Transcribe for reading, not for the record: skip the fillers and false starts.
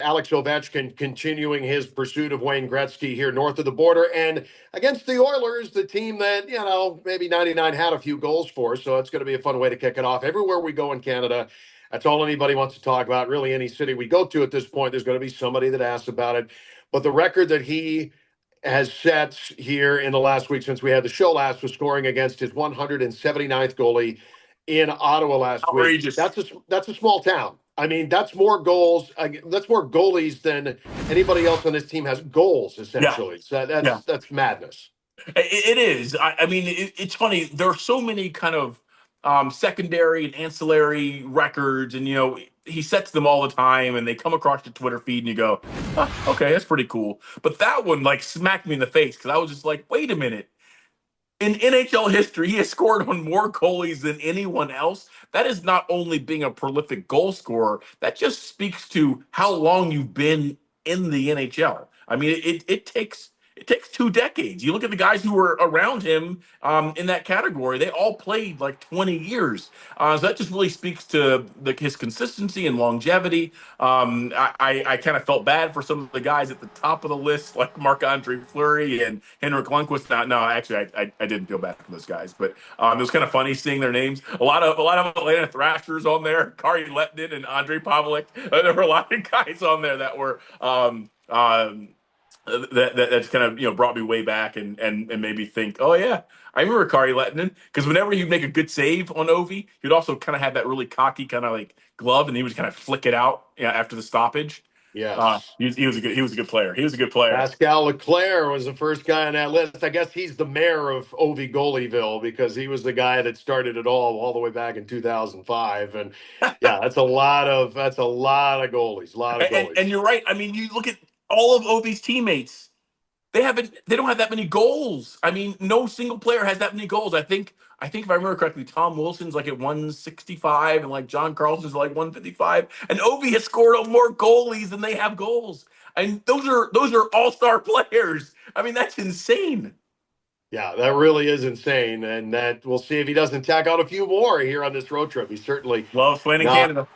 Alex Ovechkin continuing his pursuit of Wayne Gretzky here north of the border. And against the Oilers, the team that, maybe 99 had a few goals for. So it's going to be a fun way to kick it off. Everywhere we go in Canada, that's all anybody wants to talk about. Really, any city we go to at this point, there's going to be somebody that asks about it. But the record that he has set here in the last week since we had the show last was scoring against his 179th goalie in Ottawa last week. Outrageous. That's a small town. I mean, that's more goals. That's more goalies than anybody else on this team has goals, essentially. Yeah. So that's madness. It is. I mean, it's funny. There are so many kind of secondary and ancillary records, and he sets them all the time, and they come across your Twitter feed, and you go, "Okay, that's pretty cool." But that one like smacked me in the face because I was just like, "Wait a minute." In NHL history, he has scored on more goalies than anyone else. That is not only being a prolific goal scorer, that just speaks to how long you've been in the NHL. I mean, it takes 2 decades. You look at the guys who were around him in that category; they all played like 20 years. So that just really speaks to his consistency and longevity. I kind of felt bad for some of the guys at the top of the list, like Marc-Andre Fleury and Henrik Lundqvist. No, actually, I didn't feel bad for those guys, but it was kind of funny seeing their names. A lot of Atlanta Thrashers on there, Kari Lehtinen and Andrei Pavlik. There were a lot of guys on there that were. That's kind of brought me way back and made me think, oh yeah, I remember Kari Lehtinen, because whenever he'd make a good save on Ovi, he'd also kind of have that really cocky kind of like glove, and he would kind of flick it out after the stoppage. Yes. He was a good player. He was a good player. Pascal Leclerc was the first guy on that list. I guess he's the mayor of Ovi Goalieville because he was the guy that started it all the way back in 2005. And yeah, that's a lot of goalies. A lot of goalies. And you're right. I mean, you look at all of Ovi's teammates. They don't have that many goals. I mean, no single player has that many goals. I think if I remember correctly, Tom Wilson's like at 165 and like John Carlson's like 155. And Ovi has scored on more goalies than they have goals. And those are all-star players. I mean, that's insane. Yeah, that really is insane. And that we'll see if he doesn't tack on a few more here on this road trip. He's certainly Love playing in not Canada.